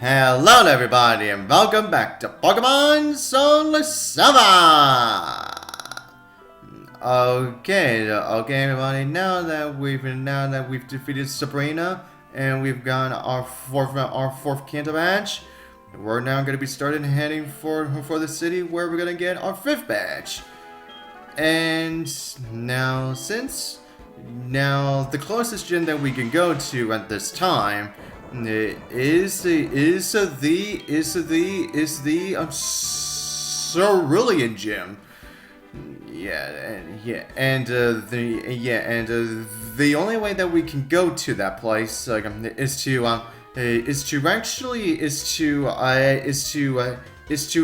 Hello everybody and welcome back to Pokemon SoulSilver! Okay everybody, now that we've defeated Sabrina and we've got our fourth Kanto badge, we're now gonna be heading for the city where we're gonna get our fifth badge. And now the closest gym that we can go to at this time is the Cerulean gym. The only way that we can go to that place is to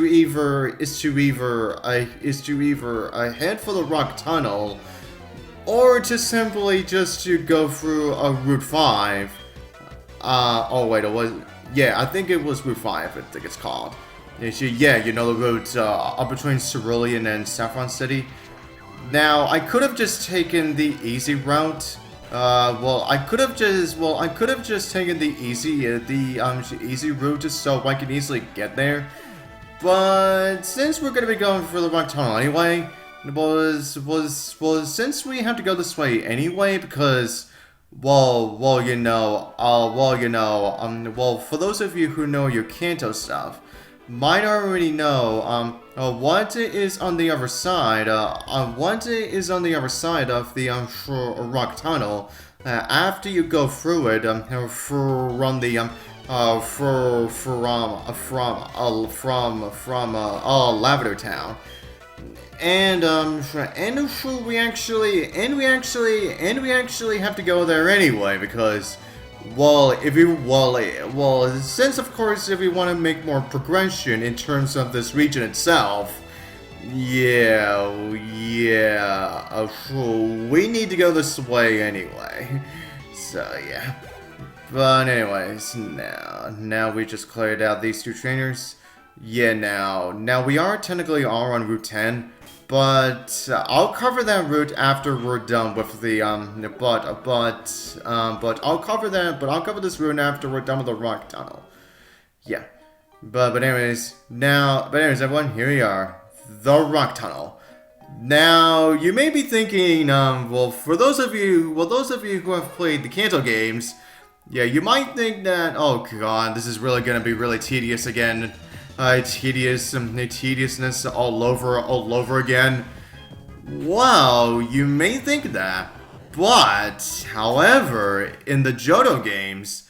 either head for the Rock Tunnel, or to simply just to go through Route 5. I think it was Route 5, I think it's called. You know the route up between Cerulean and Saffron City. Now, I could have just taken the easy route. I could have just taken the easy route just so I can easily get there. But since we're gonna be going for the Rock Tunnel anyway, since we have to go this way anyway, because for those of you who know your Kanto stuff, might already know what is on the other side. What is on the other side of the Rock Tunnel after you go through it from Lavender Town. And we actually have to go there anyway, because since of course if we want to make more progression in terms of this region itself, we need to go this way anyway. So yeah. But anyways, now we just cleared out these two trainers. Yeah, now we are technically all on Route 10. But I'll cover that route after we're done with the I'll cover this route after we're done with the Rock Tunnel. Yeah. But anyways, everyone, here we are. The Rock Tunnel. Now, you may be thinking, for those of you who have played the Kanto games, yeah, you might think that, oh god, this is really gonna be really tedious again. Tediousness all over again. Well, you may think that, but however, in the Johto games,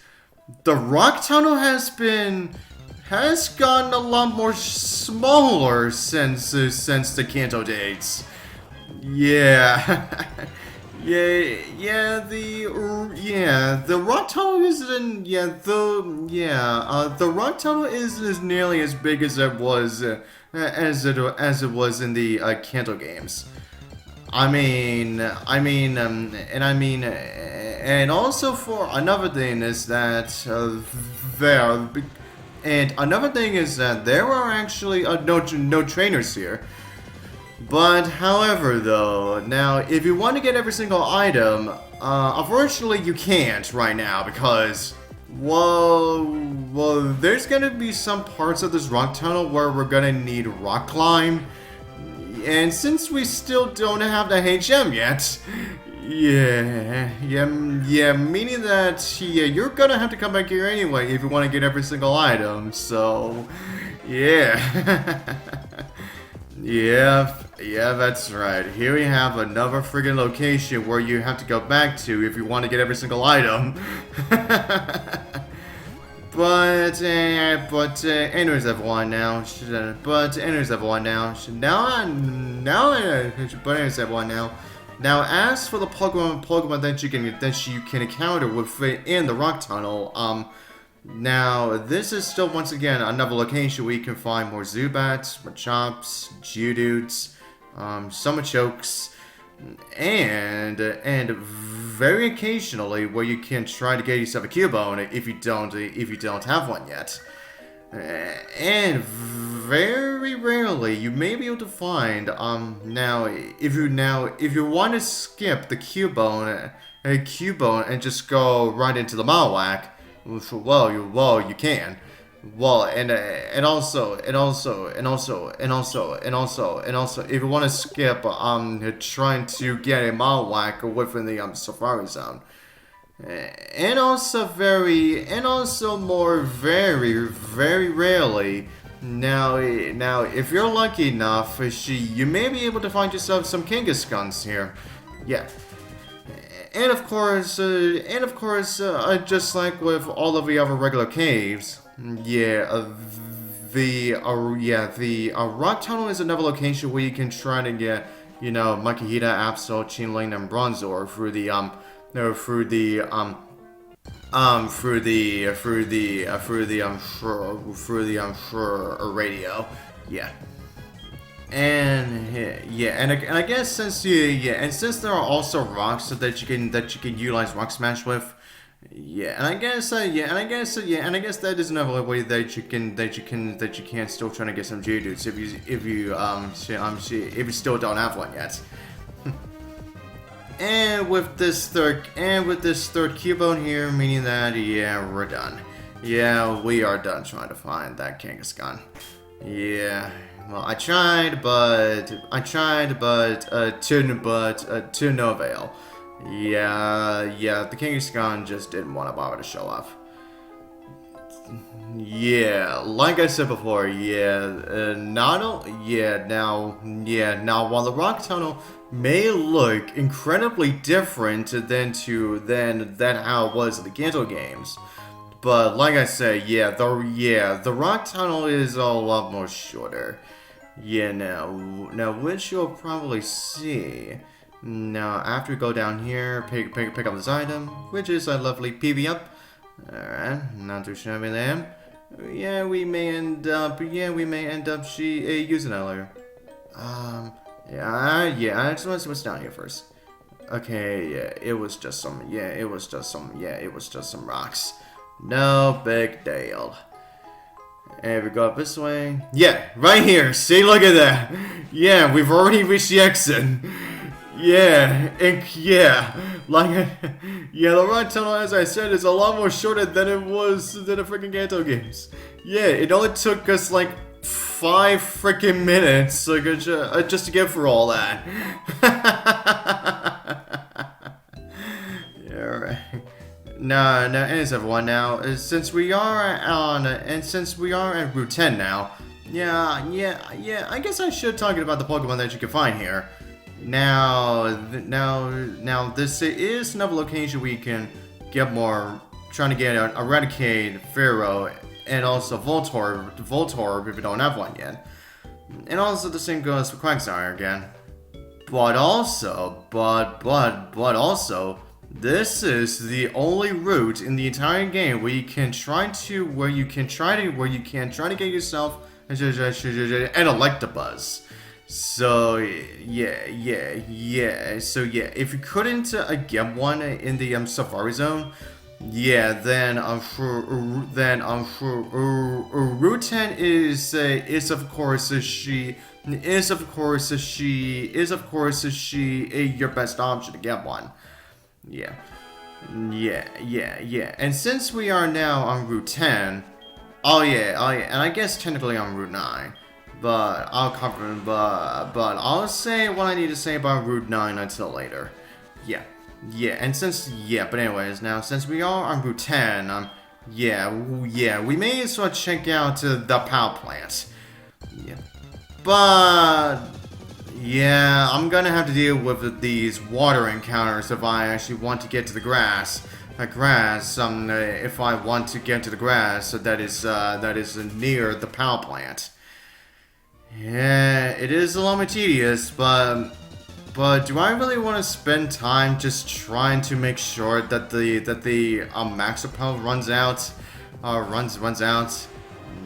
the Rock Tunnel has gotten a lot more smaller since the Kanto days. Yeah. The Rock Tunnel isn't. The Rock Tunnel isn't nearly as big as it was in the Kanto games. And also for another thing is that there are actually no trainers here. But however though, now if you want to get every single item, unfortunately you can't right now, because there's gonna be some parts of this Rock Tunnel where we're gonna need rock climb, and since we still don't have the HM yet, meaning that you're gonna have to come back here anyway if you want to get every single item. So yeah. Yeah, that's right. Here we have another friggin' location where you have to go back to if you want to get every single item. Anyways, everyone, now. Now, as for the Pokemon that you can encounter within the Rock Tunnel, now, this is still, once again, another location where you can find more Zubats, Machops, Geodudes, Sumachokes, and very occasionally where you can try to get yourself a Cubone if you don't have one yet. And very rarely you may be able to find if you want to skip the Cubone and just go right into the Marowak. Well, you can. Well, and also, if you want to skip, trying to get a mile whack within the Safari Zone, and also more very rarely. Now, if you're lucky enough, you may be able to find yourself some Kangaskhuns here. Yeah. Just like with all of the other regular caves, the rock tunnel is another location where you can try to get, Makihita, Absol, Chinling, and Bronzor through the radio. Yeah. And I guess since there are also rocks that you can utilize Rock Smash with, and I guess that is another way that you can still try to get some Geodudes if you still don't have one yet. And with this third Cubone here, meaning that we're done. Yeah, we are done trying to find that Kangaskhan. Yeah. Well, I tried, but to no avail. Yeah, the Kangaskhan just didn't want to bother to show up. Yeah, like I said before, now while the rock tunnel may look incredibly different than how it was in the Kanto games, but like I said, the rock tunnel is a lot more shorter. Yeah, now which you'll probably see. Now, after we go down here, pick up this item, which is a lovely PV up. Alright, not too shabby there. Yeah, we may end up using that later. I just want to see what's down here first. Okay, it was just some rocks. No big deal. And we go up this way. Yeah, right here. See, look at that. Yeah, we've already reached the exit. Yeah, the rock tunnel, as I said, is a lot more shorter than it was than the freaking Kanto games. Yeah, it only took us like 5 freaking minutes just to get through all that. Yeah, right. No, anyways, everyone. Now, since we are at Route 10 now, I guess I should talk about the Pokemon that you can find here. Now, this is another location where you can get more, trying to get Eradicate, Pharaoh, and also Voltorb if you don't have one yet. And also the same goes for Quagsire again. But also, this is the only route in the entire game where you can try to get yourself an Electabuzz. So if you couldn't get one in the Safari Zone, then Route 10 is of course your best option to get one. Yeah. And since we are now on Route 10, and I guess technically on Route 9, but I'll say what I need to say about Route 9 until later. But anyways, now since we are on Route 10, we may as well check out the power plant. But I'm gonna have to deal with these water encounters if I actually want to get to the grass. If I want to get to the grass that is near the power plant. Yeah, it is a little bit tedious, but do I really want to spend time just trying to make sure that the Maxipel runs out?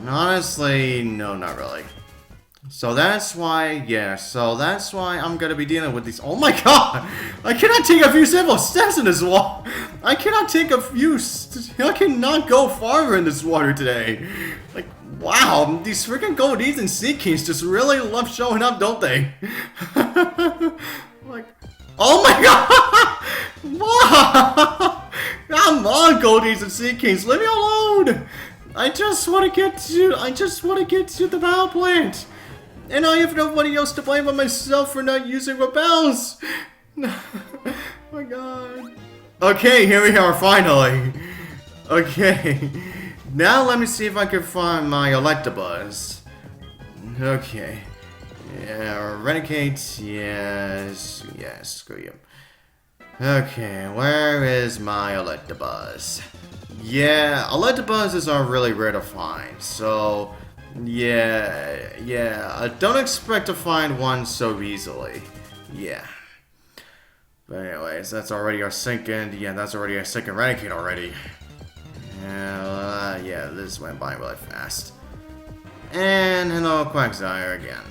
Honestly, no, not really. So that's why I'm gonna be dealing with these. Oh my god! I cannot take a few simple steps in this wall! I cannot go farther in this water today! Like, wow, these freaking Goldies and Sea Kings just really love showing up, don't they? Like, oh my god! Wow! Come on, Goldies and Sea Kings, leave me alone! I just want to get to the power plant. And I have nobody else to blame but myself for not using rebels. Oh my god. Okay, here we are finally. Okay. Now let me see if I can find my Electabuzz. Okay. Yeah, Renegade, yes, screw you. Okay, where is my Electabuzz? Yeah, Electabuzzes are really rare to find, so yeah, don't expect to find one so easily. Yeah. But anyways, that's already our second Renegade already. Yeah, this went by really fast. And hello, Quagsire again.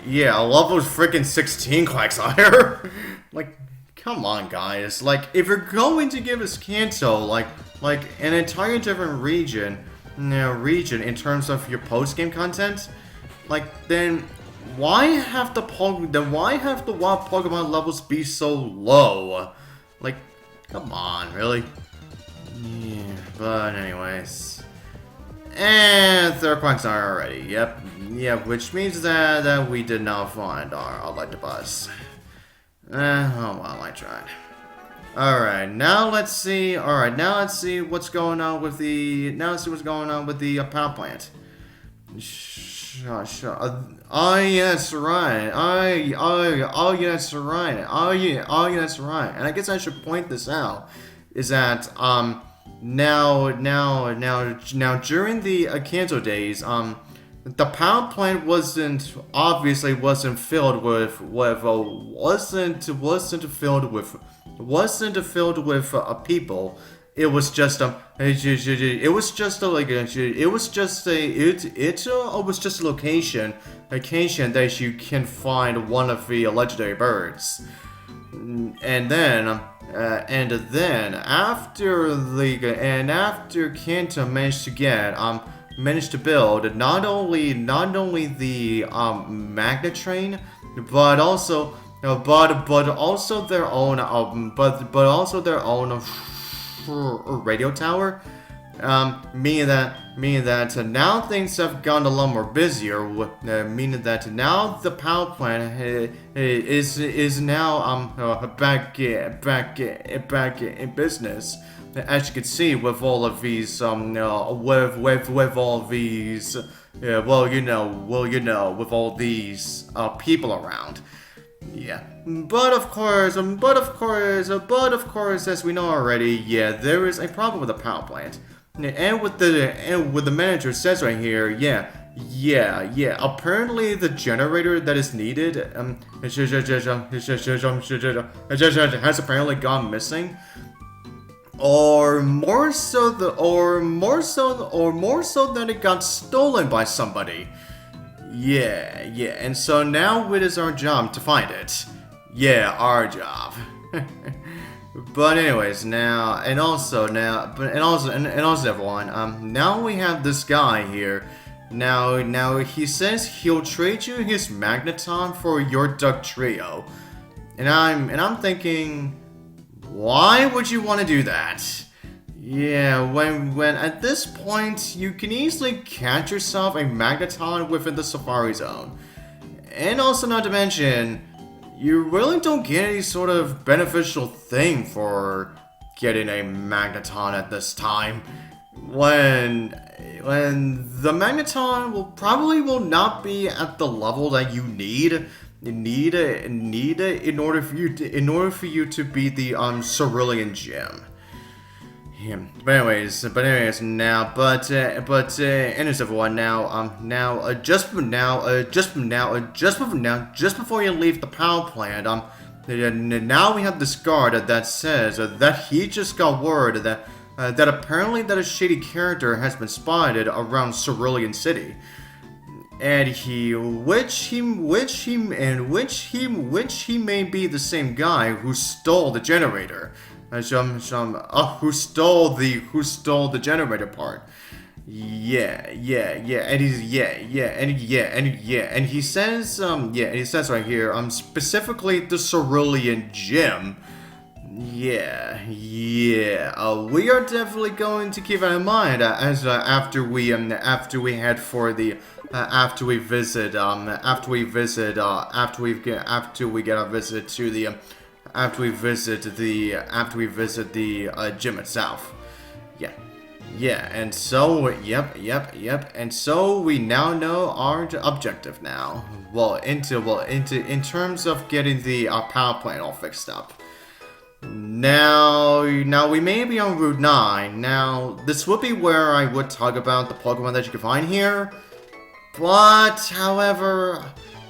Yeah, I love those freaking 16 Quagsire. Like, come on, guys. Like, if you're going to give us Kanto, like an entire different region in terms of your post-game content, like, then why have the wild Pokemon levels be so low? Like, come on, really? Yeah, but anyways. And third Quagsire already, yep, which means that we did not find our Electabuzz. Oh well, I tried. Alright, now let's see what's going on with the power plant. Oh yes, right. Oh yes, right. Oh yes, right. And I guess I should point this out is that now during the Kanto days, the power plant wasn't filled with people. It was just a location that you can find one of the legendary birds. And then after Kanto managed to build not only the Magnet Train, but also their own radio tower. Meaning that now things have gotten a lot more busier. Meaning that now the power plant is now back in business. As you can see, with all of these with all these people around. Yeah, but of course, as we know already, yeah, there is a problem with the power plant, and with the manager says right here, yeah. Apparently, the generator that is needed has apparently gone missing, or more so that it got stolen by somebody. Yeah, and so now it is our job to find it. Yeah, our job. But anyways, now everyone, now we have this guy here. Now he says he'll trade you his Magneton for your Duck Trio. And I'm thinking, why would you want to do that? Yeah, when at this point, you can easily catch yourself a Magneton within the Safari Zone. And also, not to mention, you really don't get any sort of beneficial thing for getting a Magneton at this time. When the Magneton will not be at the level that you need in order for you to beat the Cerulean Gym. Yeah. But anyways, anyways, everyone, just before you leave the power plant, now we have this guard that says that he just got word that apparently that a shady character has been spotted around Cerulean City. And he may be the same guy who stole the generator. Who stole the generator part. And he says right here, specifically the Cerulean Gym. We are definitely going to keep that in mind as after we head for the after we visit after we visit after we get a visit to the after we visit the gym itself. And so and so we now know our objective now. In terms of getting the power plant all fixed up. Now we may be on Route 9. Now, this would be where I would talk about the Pokemon that you can find here. But, however,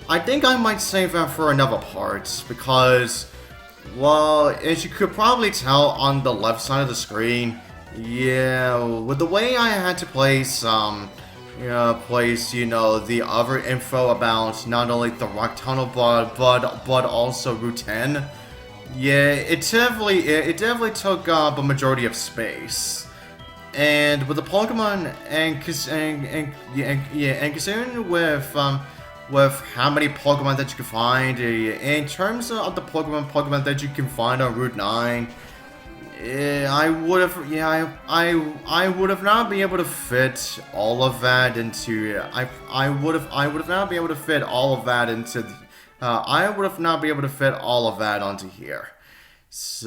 I think I might save that for another part. Because, well, as you could probably tell on the left side of the screen, with the way I had to place, the other info about not only the Rock Tunnel, but also Route 10. It definitely took up a majority of space, and with the Pokemon and considering with how many Pokemon that you can find in terms of the Pokemon that you can find on Route 9, I would have not been able to fit all of that into I would have not been able to fit all of that into. I would have not been able to fit all of that onto here. That's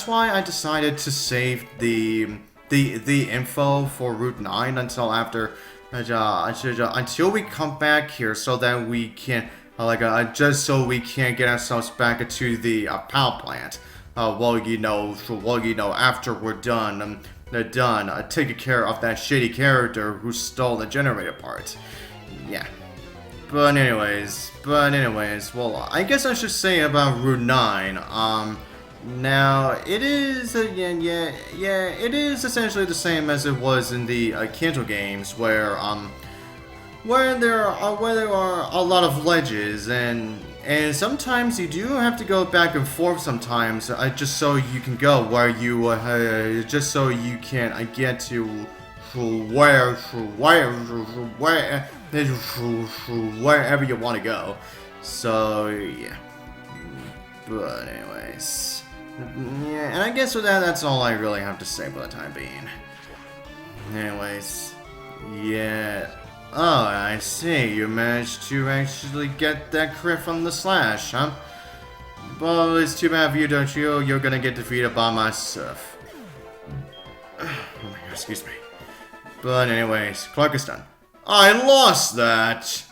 why I decided to save the info for Route 9 until after until we come back here, so that we can just so we can get ourselves back into the power plant. After we're done taking care of that shitty character who stole the generator part. But anyways, well, I guess I should say about Route 9. Now it is, it is essentially the same as it was in the Kanto games, where there are a lot of ledges, and sometimes you do have to go back and forth sometimes, just so you can go where you, just so you can get to wherever you want to go. So but anyways, and I guess with that's all I really have to say for the time being. Anyways, oh, I see, you managed to actually get that crit from the slash, huh? Well, it's too bad for you, don't you? You're gonna get defeated by myself. Oh my god, excuse me. But anyways, Clark is done. I lost that!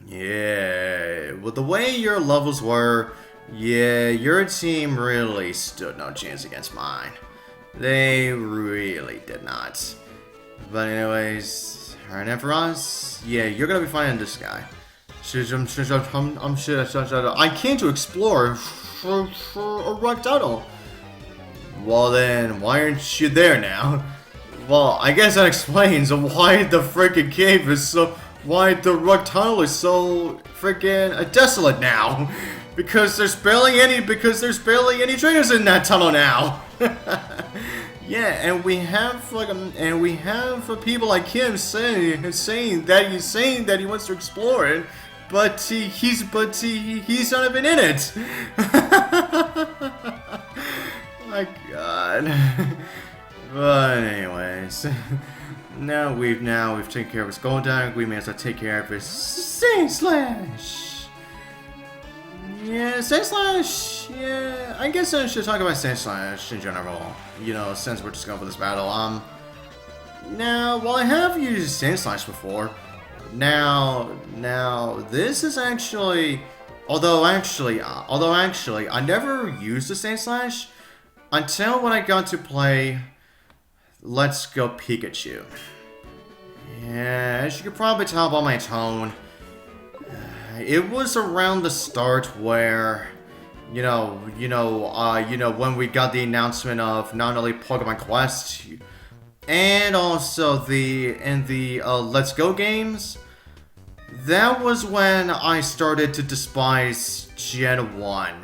With the way your levels were, your team really stood no chance against mine. They really did not. But anyways, alright, and for us, you're gonna be fighting this guy. I came to explore for a rock tunnel. Well then, why aren't you there now? Well, I guess that explains why the freaking cave is so... why the rock tunnel is so freaking desolate now. Because there's barely any trainers in that tunnel now. And we have people like him saying that he wants to explore it, but he's not even in it. My god. But anyways, now we've taken care of his Golduck, we may as well take care of his Sandslash. Sandslash. I guess I should talk about Sandslash in general. Since we're just going for this battle. Now, while I have used Sandslash before, now this is actually, although actually, I never used the Sandslash until when I got to play Let's Go Pikachu. As you could probably tell by my tone, it was around the start where, when we got the announcement of not only Pokemon Quest and also the Let's Go games. That was when I started to despise Gen 1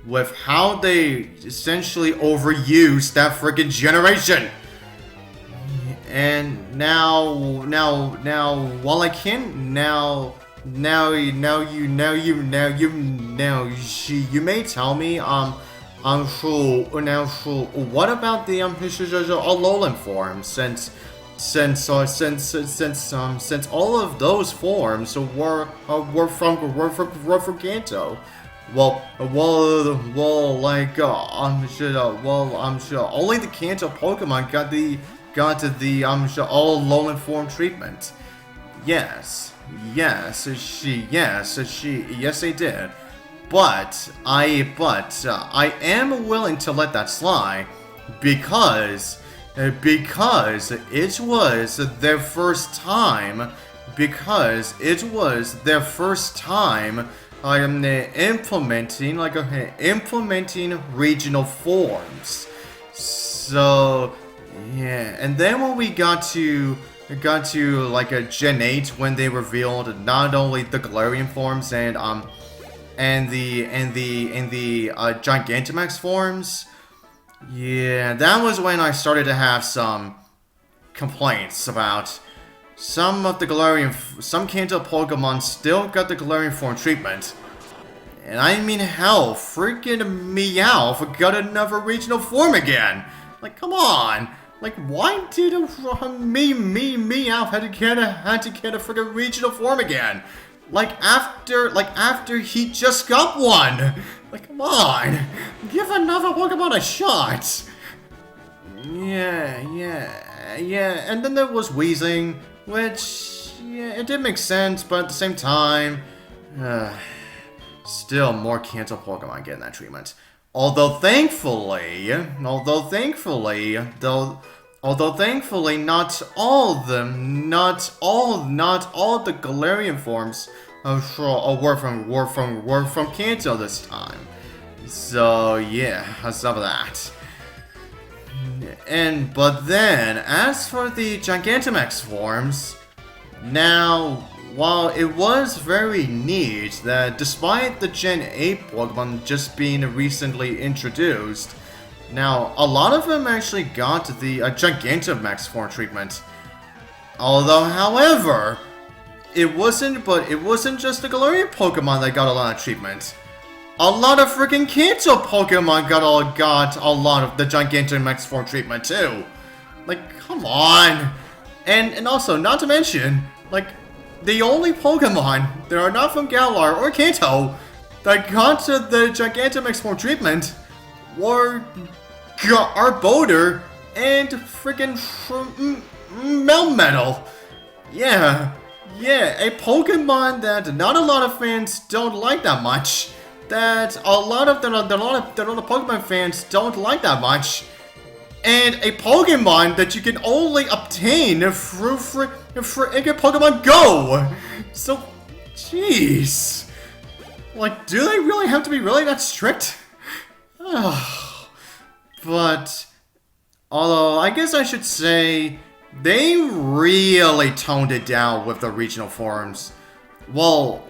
with how they essentially overused that freaking generation. And now, while I can't you may tell me, so what about the Alolan forms? Since all of those forms were from Kanto. I'm sure only the Kanto Pokemon got the all Alolan form treatment. Yes, they did. But I am willing to let that slide because it was their first time. Because it was their first time implementing regional forms. So yeah, and then when we got to like a Gen 8 when they revealed not only the Galarian forms and the Gigantamax forms. Yeah, that was when I started to have some complaints about some of the some Kanto Pokemon still got the Galarian form treatment. And I mean, hell, freaking Meowth got another regional form again. Like, come on. Like, why did Meowth had to get a freaking regional form again? Like after he just got one. Like, come on, give another Pokemon a shot. Yeah. And then there was Weezing, which it did make sense, but at the same time, still more Kanto Pokemon getting that treatment. Although thankfully, not all the Galarian forms were from Kanto this time. So yeah, some of that. But then, as for the Gigantamax forms, now, while it was very neat that despite the Gen 8 Pokemon just being recently introduced, now, a lot of them actually got the Gigantamax form treatment. Although, however, it wasn't just the Galarian Pokemon that got a lot of treatment. A lot of freaking Kanto Pokemon got a lot of the Gigantamax form treatment too. Like, come on. And also, not to mention, like, the only Pokemon that are not from Galar or Kanto that got the Gigantamax form treatment were Arbodor and freaking Melmetal. Yeah, a Pokemon that not a lot of fans don't like that much. That a lot of the Pokemon fans don't like that much. And a Pokemon that you can only obtain through Pokemon Go. So, jeez. Like, do they really have to be really that strict? But, although I guess I should say, they really toned it down with the regional forms. Well,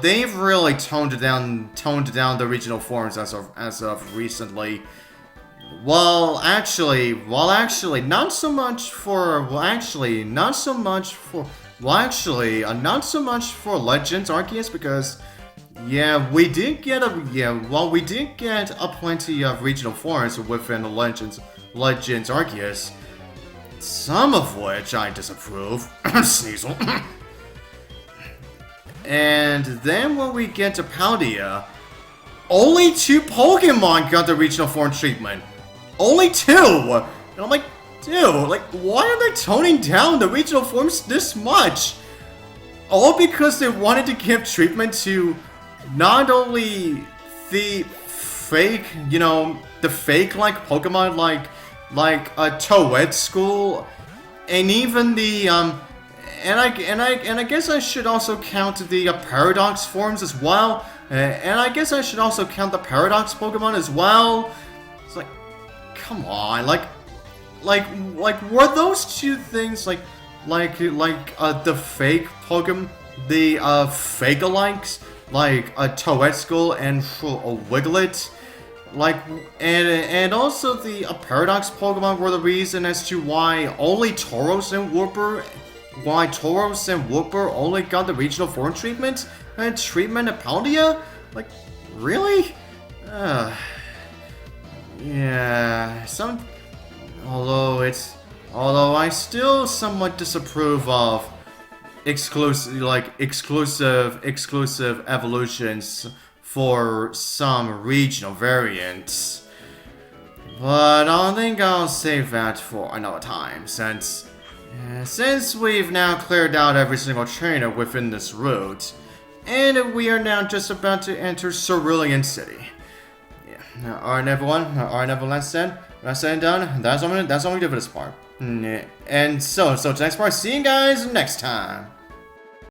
they've really toned down the regional forms as of recently. Not so much for Legends Arceus, because we did get a plenty of regional forms within the Legends Arceus, some of which I disapprove. Sneasel. And then when we get to Paldea, only 2 Pokemon got the regional form treatment. Only 2! And I'm like, dude, like, why are they toning down the regional forms this much? All because they wanted to give treatment to not only the fake, like Pokemon like a Toad School, and even the and I guess I should also count the Paradox forms as well. And I guess I should also count the Paradox Pokemon as well. It's like, come on, like were those 2 things like the fake Pokemon, the fake-alikes, like a Toedskull and a Wiglet, like, and also the Paradox Pokemon were the reason as to why only Tauros and why Tauros and Wooper only got the regional form treatment and treatment at Paldia? Like, really? Yeah, although I still somewhat disapprove of exclusive evolutions for some regional variants. But I think I'll save that for another time, since we've now cleared out every single trainer within this route, and we are now just about to enter Cerulean City. Yeah. Alright everyone, that's said and done. That's all we do for this part. And so to the next part, see you guys next time.